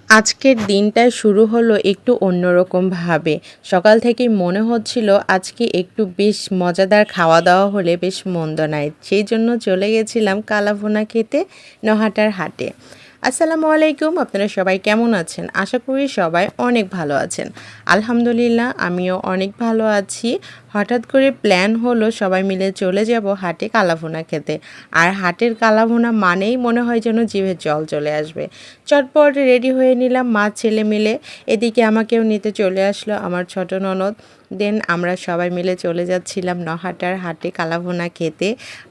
আজকের দিনটা শুরু হলো একটু অন্যরকমভাবে। সকাল থেকেই মনে হচ্ছিল আজকে একটু বেশ মজাদার খাওয়া-দাওয়া হলে বেশ মন্দ নয়। সেইজন্য চলে গেছিলাম কালাভুনা খেতে নহাটার হাটে। আসসালামু আলাইকুম, আপনারা সবাই কেমন আছেন? আশা করি সবাই অনেক ভালো আছেন। আলহামদুলিল্লাহ আমিও অনেক ভালো আছি। হঠাৎ করে প্ল্যান হলো সবাই মিলে চলে যাব হাটে কালাভুনা খেতে। আর হাটের কালাভুনা মানেই মনে হয় যেন জিভে জল চলে আসবে। চটপট রেডি হয়ে নিলাম মা ছেলে মিলে। এদিকে আমাকেও নিতে চলে আসলো আমার ছোট ননদ। দেন আমরা সবাই মিলে চলে যাচ্ছিলাম নহাটার হাটে কালাভুনা খেতে।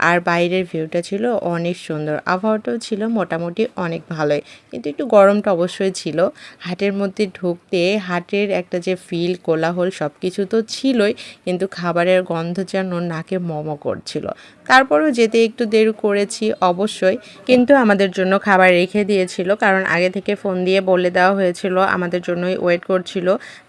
আর বাইরের ভিউটা ছিল অনেক সুন্দর, আবহাওয়াটাও ছিল মোটামুটি অনেক ভালোই, কিন্তু একটু গরমটা অবশ্যই ছিল। হাটের মধ্যে ঢুকতে হাটের একটা যে ফিল কোলাহল সব কিছু তো ছিলই, কিন্তু খাবারের গন্ধ যেন নাকে মম করছিল। তারপরেও যেতে একটু দেরি করেছি অবশ্যই, কিন্তু আমাদের জন্য খাবার রেখে দিয়েছিল, কারণ আগে থেকে ফোন দিয়ে বলে দেওয়া হয়েছিল আমাদের জন্যই ওয়েট করছিল।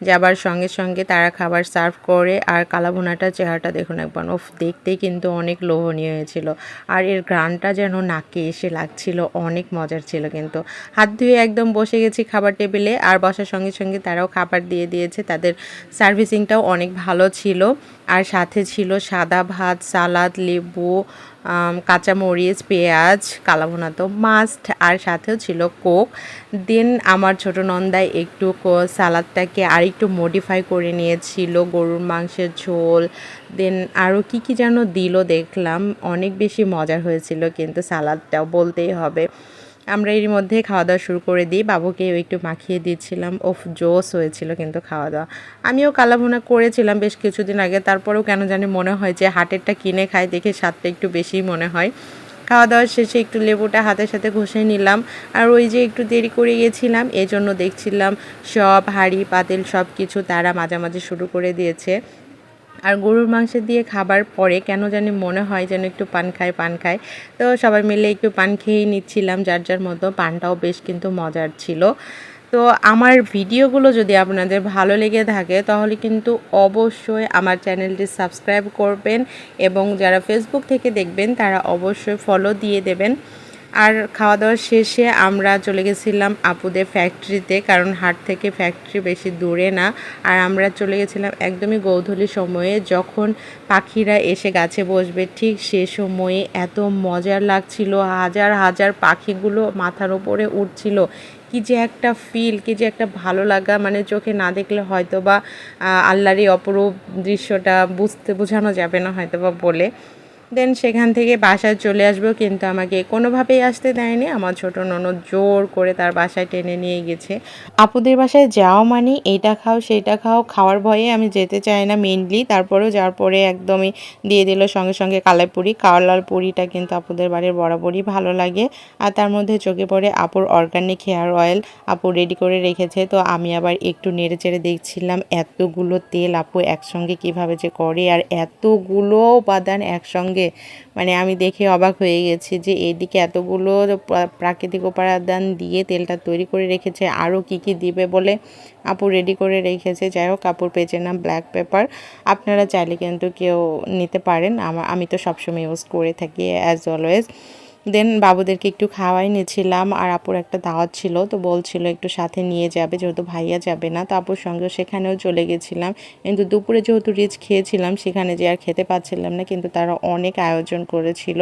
যাবার সঙ্গে সঙ্গে তারা খাবার সার্ভ করে। আর কালাভুনাটার চেহারাটা দেখুন একবার, ওফ, দেখতেই কিন্তু অনেক লোভনীয় হয়েছিল। আর এর ঘ্রাণটা যেন নাকে এসে লাগছিল, অনেক মজার ছিল। কিন্তু হাত ধুয়ে একদম বসে গেছি খাবার টেবিলে, আর বসার সঙ্গে সঙ্গে তারাও খাবার দিয়ে দিয়েছে। তাদের সার্ভিসিংটাও অনেক ভালো ছিল। আর সাথে ছিল সাদা ভাত, সালাদ, লেবু, কাঁচামরিচ, পেঁয়াজ, কালাভুনা তো মাস্ট, আর সাথেও ছিল কোক। দেন আমার ছোট নন্দাই একটু সালাদটাকে আরেকটু মডিফাই করে নিয়েছিল, গরুর মাংসের ঝোল। দেন আরও কী কী যেন দিল দেখলাম, অনেক বেশি মজার হয়েছিল কিন্তু সালাদটাও বলতেই হবে। আমরা এর মধ্যে খাওয়া দাওয়া শুরু করে দিই, বাবুকেও একটু মাখিয়ে দিচ্ছিলাম। ওফ, জোস হয়েছিল কিন্তু খাওয়া দাওয়া। আমিও কালাভুনা করেছিলাম বেশ কিছুদিন আগে, তারপরেও কেন জানি মনে হয় যে হাটেরটা কিনে খাই, দেখে স্বাদটা একটু বেশিই মনে হয়। খাওয়া দাওয়ার শেষে একটু লেবুটা হাতের সাথে ঘষে নিলাম। আর ওই যে একটু দেরি করে গেছিলাম, এজন্য দেখছিলাম সব হাঁড়ি পাতিল সব কিছু তারা মাঝামাঝি শুরু করে দিয়েছে। আর গরুর মাংস দিয়ে খাবার পরে কেন জানি মনে হয় যেন একটু পান খায়। তো সবাই মিলে একটু পান খেয়েই নিচ্ছিলাম যার যার মতো। পানটাও বেশ কিন্তু মজার ছিল। তো আমার ভিডিওগুলো যদি আপনাদের ভালো লেগে থাকে তাহলে কিন্তু অবশ্যই আমার চ্যানেলটি সাবস্ক্রাইব করবেন, এবং যারা ফেসবুক থেকে দেখবেন তারা অবশ্যই ফলো দিয়ে দেবেন। আর খাওয়া দাওয়ার শেষে আমরা চলে গেছিলাম আপুদের ফ্যাক্টরিতে, কারণ হাট থেকে ফ্যাক্টরি বেশি দূরে না। আর আমরা চলে গেছিলাম একদমই গোধূলি সময়ে, যখন পাখিরা এসে গাছে বসবে ঠিক সে সময়ে। এত মজার লাগছিল, হাজার হাজার পাখিগুলো মাথার ওপরে উঠছিল। কী যে একটা ফিল, কী যে একটা ভালো লাগা, মানে চোখে না দেখলে হয়তো বা আল্লাহরই অপরূপ দৃশ্যটা বোঝানো যাবে না হয়তো বা বলে। দেন সেখান থেকে বাসায় চলে আসবো, কিন্তু আমাকে কোনোভাবেই আসতে দেয়নি। আমার ছোট ননদ জোর করে তার বাসায় টেনে নিয়ে গেছে। আপুদের বাসায় যাও মানে এইটা খাও সেইটা খাও, খাওয়ার ভয়ে আমি যেতে চাই না মেইনলি। তারপরেও যাওয়ার পরে একদমই দিয়ে দিল সঙ্গে সঙ্গে কালাইপুরি। কালার পুরিটা কিন্তু আপুদের বাড়ির বরাবরই ভালো লাগে। আর তার মধ্যে চোখে পড়ে আপুর অর্গানিক হেয়ার অয়েল আপু রেডি করে রেখেছে। তো আমি আবার একটু নেড়ে চেড়ে দেখছিলাম এতগুলো তেল আপু একসঙ্গে কিভাবে যে করে, আর এতগুলো উপাদান একসঙ্গে, মানে আমি দেখে অবাক হয়ে গেছি যে এইদিকে এতগুলো প্রাকৃতিক উপাদান দিয়ে তেলটা তৈরি করে রেখেছে, আরও কি কি দিবে বলে আপু রেডি করে রেখেছে। যাই হোক, আপুর পেজের নাম ব্ল্যাক পেপার, আপনারা চাইলে কিন্তু কেউ নিতে পারেন। আমি তো সবসময় ইউজ করে থাকি অ্যাজ অলওয়েজ। দেন বাবুদেরকে একটু খাওয়াই নিয়েছিলাম, আর আপুর একটা দাওয়াত ছিল, তো বলছিল একটু সাথে নিয়ে যাবে, যেহেতু ভাইয়া যাবে না। তো আপুর সঙ্গে সেখানেও চলে গেছিলাম, কিন্তু দুপুরে যেহেতু রিচ খেয়েছিলাম সেখানে যে আর খেতে পাচ্ছিলাম না, কিন্তু তারা অনেক আয়োজন করেছিল।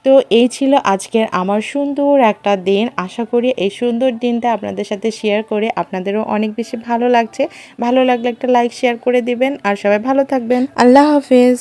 তো এই ছিল আজকের আমার সুন্দর একটা দিন। আশা করি এই সুন্দর দিনটা আপনাদের সাথে শেয়ার করে আপনাদেরও অনেক বেশি ভালো লাগছে। ভালো লাগলে একটা লাইক শেয়ার করে দিবেন, আর সবাই ভালো থাকবেন। আল্লাহ হাফেজ।